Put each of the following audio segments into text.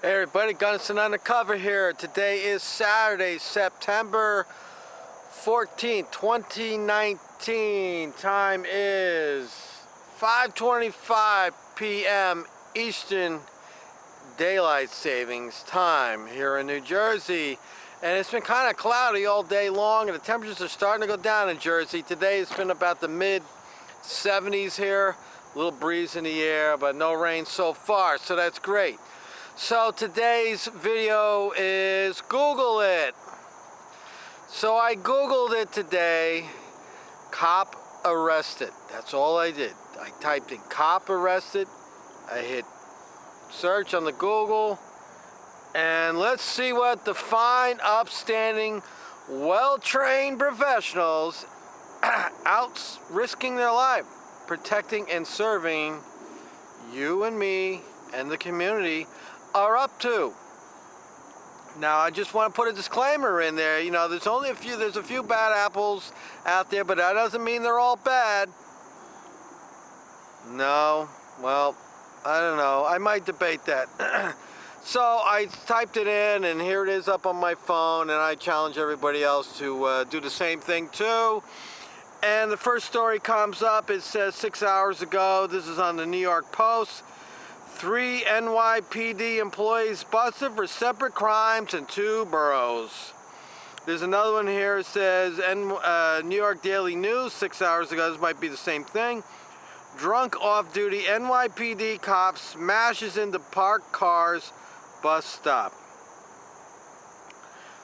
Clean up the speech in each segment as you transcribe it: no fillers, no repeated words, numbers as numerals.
Hey everybody, Gunnison Undercover here. Today is Saturday, September 14th, 2019. Time is 5:25 p.m. Eastern Daylight Savings Time here in New Jersey. And it's been kind of cloudy all day long, and the temperatures are starting to go down in Jersey. Today it's been about the mid 70s here. A little breeze in the air, but no rain so far, so that's great. So today's video is Google it. So I Googled it today, cop arrested. That's all I did. I typed in cop arrested. I hit search on the Google, and let's see what the fine, upstanding, well-trained professionals out risking their life, protecting and serving you and me and the community are up to. Now I just want to put a disclaimer in there. You know, there's a few bad apples out there, but that doesn't mean they're all bad. No, well, I don't know. I might debate that. So I typed it in, and here it is up on my phone, and I challenge everybody else to do the same thing too. And the first story comes up. It says 6 hours ago. This is on the New York Post. 3 NYPD employees busted for separate crimes in 2 boroughs. There's another one here. It says New York Daily News 6 hours ago. This might be the same thing. Drunk off-duty NYPD cop smashes into parked cars bus stop.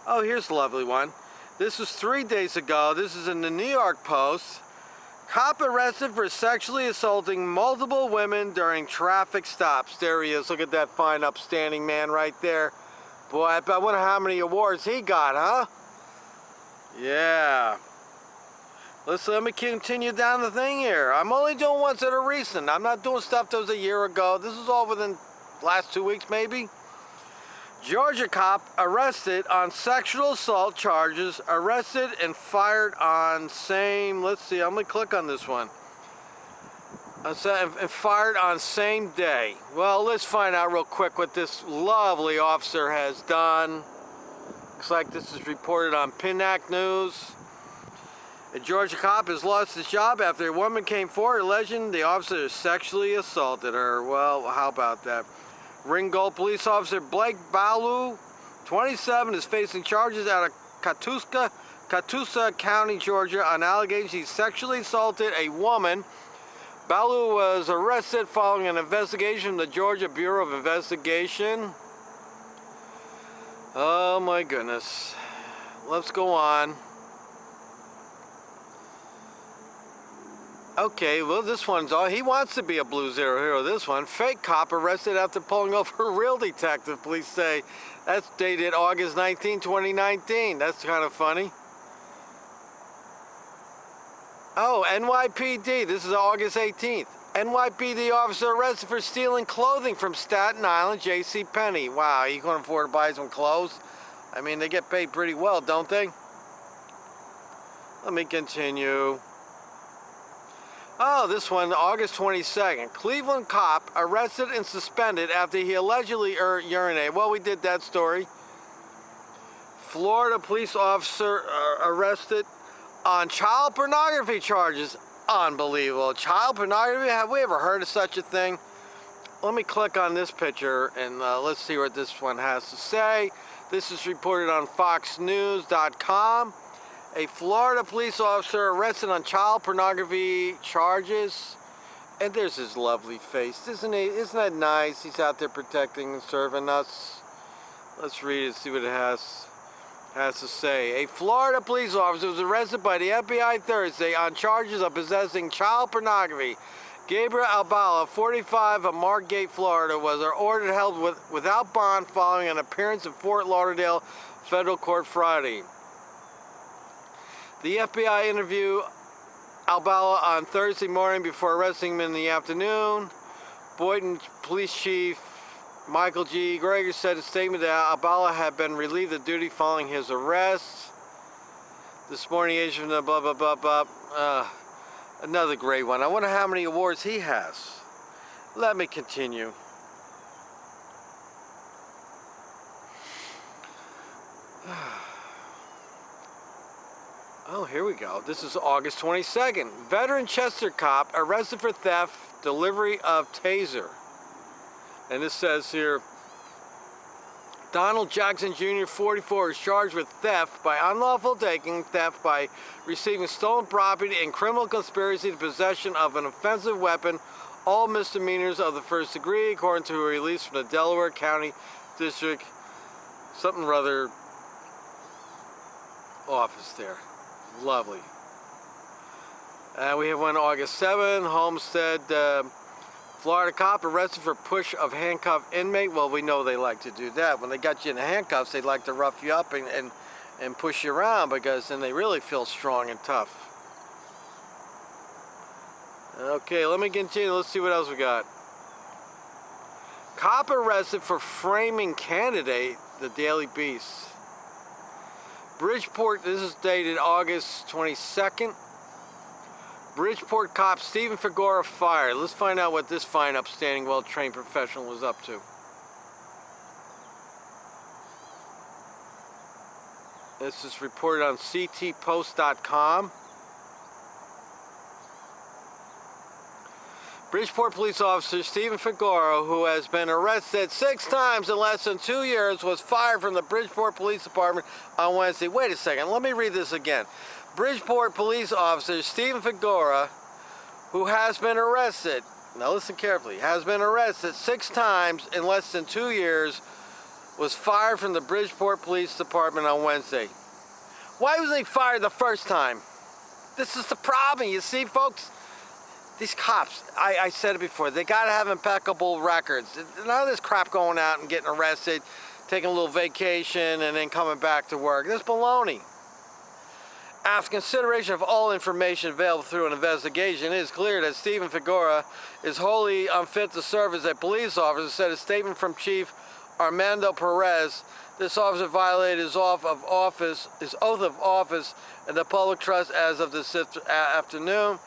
Oh, here's a lovely one. This was 3 days ago. This is in the New York Post. Cop arrested for sexually assaulting multiple women during traffic stops. There he is. Look at that fine, upstanding man right there. Boy, I wonder how many awards he got, huh? Yeah. Let me continue down the thing here. I'm only doing ones that are recent. I'm not doing stuff that was a year ago. This is all within the last 2 weeks, maybe. Georgia cop arrested on sexual assault charges, arrested and fired on same, let's see, I'm going to click on this one. And fired on same day. Well, let's find out real quick what this lovely officer has done. Looks like this is reported on Pinnack News. A Georgia cop has lost his job after a woman came forward alleging the officer sexually assaulted her. Well, how about that? Ringgold police officer Blake Ballou, 27, is facing charges out of Catoosa County, Georgia, on allegations he sexually assaulted a woman. Ballou was arrested following an investigation from the Georgia Bureau of Investigation. Oh my goodness. Let's go on. Okay, well, this one's all. He wants to be a Blue Zero hero. This one, fake cop arrested after pulling over a real detective. Police say that's dated August 19, 2019. That's kind of funny. Oh, NYPD. This is August 18th. NYPD officer arrested for stealing clothing from Staten Island JCPenney. Wow, you can afford to buy some clothes? I mean, they get paid pretty well, don't they? Let me continue. Oh, this one, August 22nd. Cleveland cop arrested and suspended after he allegedly urinated. Well, we did that story. Florida police officer arrested on child pornography charges. Unbelievable. Child pornography? Have we ever heard of such a thing? Let me click on this picture and let's see what this one has to say. This is reported on foxnews.com. A Florida police officer arrested on child pornography charges. And there's his lovely face. Isn't that nice? He's out there protecting and serving us. Let's read it, see what it has to say. A Florida police officer was arrested by the FBI Thursday on charges of possessing child pornography. Gabriel Albala, 45, of Margate, Florida, was ordered held without bond following an appearance in Fort Lauderdale federal court Friday. The FBI interviewed Albala on Thursday morning before arresting him in the afternoon. Boynton Police Chief Michael G. Greger said in a statement that Albala had been relieved of duty following his arrest. This morning, agent blah, blah, blah, blah. Another great one. I wonder how many awards he has. Let me continue. Oh, here we go. This is August 22nd. Veteran Chester cop arrested for theft, delivery of taser. And this says here, Donald Jackson Jr., 44, is charged with theft by unlawful taking, theft by receiving stolen property, and criminal conspiracy to possession of an offensive weapon, all misdemeanors of the first degree, according to a release from the Delaware County District, something or other office there. Lovely. We have one August 7th, Homestead, Florida cop arrested for push of handcuffed inmate. Well, we know they like to do that. When they got you in handcuffs, they like to rough you up and push you around, because then they really feel strong and tough. Okay, let me continue. Let's see what else we got. Cop arrested for framing candidate, the Daily Beast. Bridgeport, this is dated August 22nd. Bridgeport cop Stephen Figura fired. Let's find out what this fine, upstanding, well-trained professional was up to. This is reported on ctpost.com. Bridgeport police officer Stephen Figura, who has been arrested 6 times in less than 2 years, was fired from the Bridgeport Police Department on Wednesday. Wait a second, let me read this again. Bridgeport police officer Stephen Figura, who has been arrested, now listen carefully, has been arrested 6 times in less than 2 years, was fired from the Bridgeport Police Department on Wednesday. Why wasn't he fired the first time? This is the problem, you see, folks? These cops, I said it before, they gotta have impeccable records. None of this crap going out and getting arrested, taking a little vacation, and then coming back to work. This baloney. After consideration of all information available through an investigation, it is clear that Stephen Figura is wholly unfit to serve as a police officer, said a statement from Chief Armando Perez. This officer violated his oath of office and the public trust as of this afternoon.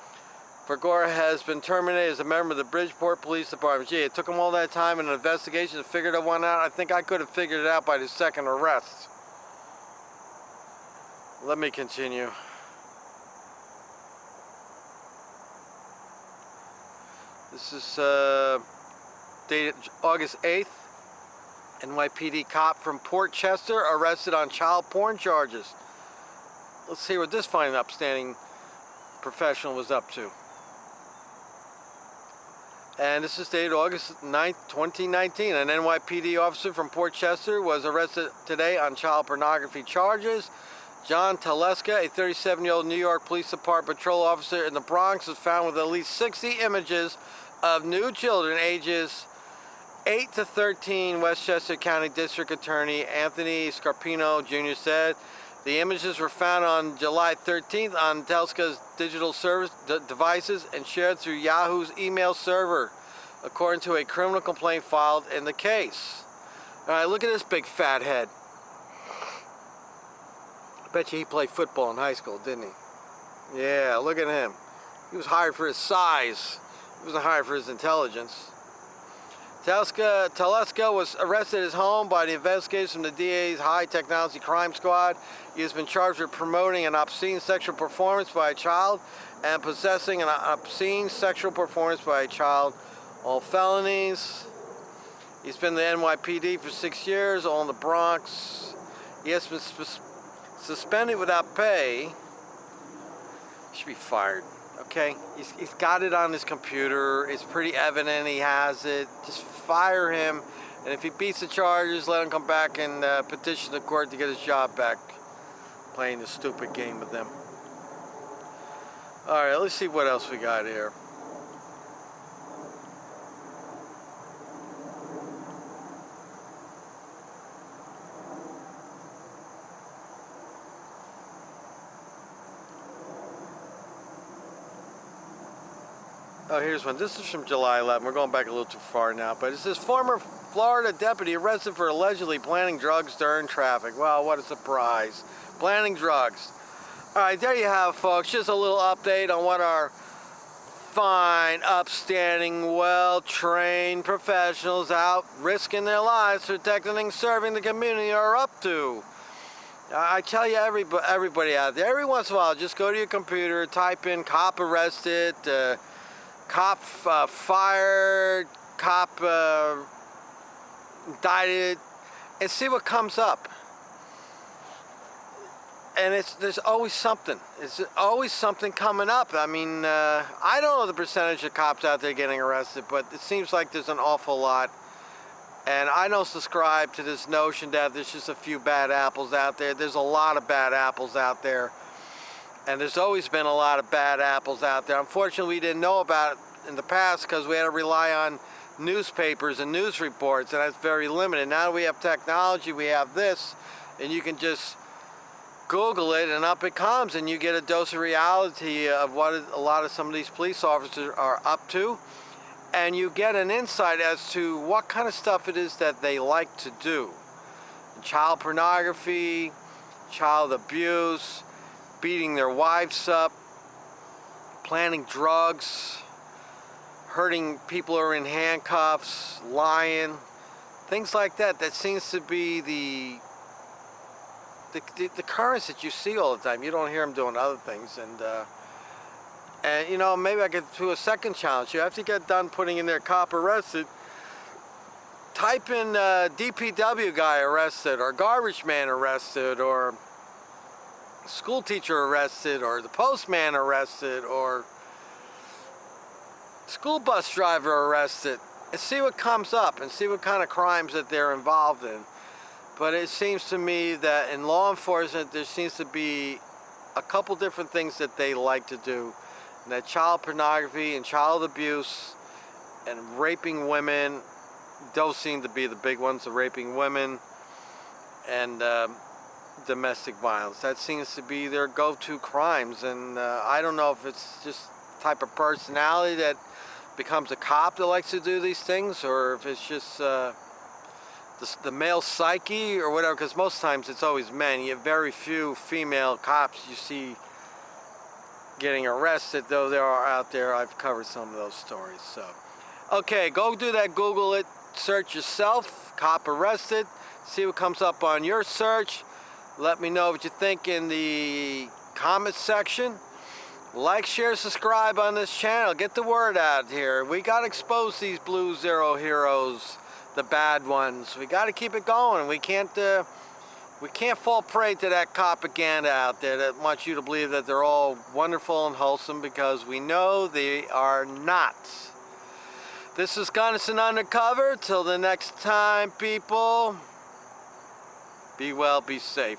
Figura has been terminated as a member of the Bridgeport Police Department. Gee, it took him all that time in an investigation to figure that one out. I think I could have figured it out by the second arrest. Let me continue. This is dated August 8th. NYPD cop from Port Chester arrested on child porn charges. Let's see what this fine, upstanding professional was up to. And this is dated August 9th, 2019. An NYPD officer from Port Chester was arrested today on child pornography charges. John Teleska, a 37-year-old New York Police Department patrol officer in the Bronx, was found with at least 60 images of nude children ages 8 to 13, Westchester County District Attorney Anthony Scarpino Jr. said. The images were found on July 13th on Teleska's digital service devices and shared through Yahoo's email server, according to a criminal complaint filed in the case. All right, look at this big fat head. I bet you he played football in high school, didn't he? Yeah, look at him. He was hired for his size. He wasn't hired for his intelligence. Teleska was arrested at his home by the investigators from the DA's High Technology Crime Squad. He has been charged with promoting an obscene sexual performance by a child and possessing an obscene sexual performance by a child. All felonies. He's been in the NYPD for 6 years, all in the Bronx. He has been suspended without pay. He should be fired. Okay, he's got it on his computer. It's pretty evident he has it. Just fire him, and if he beats the charges, let him come back and petition the court to get his job back. Playing this stupid game with them. All right, let's see what else we got here. Oh, here's one. This is from July 11th. We're going back a little too far now, but it says former Florida deputy arrested for allegedly planting drugs during traffic. Wow, what a surprise. Planting drugs. All right, there you have it, folks. Just a little update on what our fine, upstanding, well-trained professionals out risking their lives, protecting and serving the community are up to. I tell you, everybody out there, every once in a while, just go to your computer, type in cop arrested, cop fired, cop indicted, and see what comes up. And there's always something. There's always something coming up. I mean, I don't know the percentage of cops out there getting arrested, but it seems like there's an awful lot. And I don't subscribe to this notion that there's just a few bad apples out there. There's a lot of bad apples out there. And there's always been a lot of bad apples out there. Unfortunately, we didn't know about it in the past because we had to rely on newspapers and news reports, and that's very limited. Now that we have technology, we have this, and you can just Google it and up it comes, and you get a dose of reality of what a lot of some of these police officers are up to, and you get an insight as to what kind of stuff it is that they like to do. Child pornography, child abuse, beating their wives up, planting drugs, hurting people who are in handcuffs, lying, things like that. That seems to be the currents that you see all the time. You don't hear them doing other things. And you know, maybe I could do a second challenge. You have to get done putting in there cop arrested. Type in DPW guy arrested, or garbage man arrested, or school teacher arrested, or the postman arrested, or school bus driver arrested, and see what comes up and see what kind of crimes that they're involved in. But it seems to me that in law enforcement, there seems to be a couple different things that they like to do. And that child pornography and child abuse and raping women, those seem to be the big ones, the raping women and domestic violence. That seems to be their go-to crimes. And I don't know if it's just the type of personality that becomes a cop that likes to do these things, or if it's just the male psyche or whatever, because most times it's always men. You have very few female cops you see getting arrested, though there are out there. I've covered some of those stories. So, okay, go do that, Google it, search yourself, cop arrested, see what comes up on your search. Let me know what you think in the comments section. Like, share, subscribe on this channel. Get the word out here. We got to expose these blue zero heroes, the bad ones. We got to keep it going. We can't fall prey to that propaganda out there that wants you to believe that they're all wonderful and wholesome, because we know they are not. This is Gunnison Undercover. Till the next time, people, be well, be safe.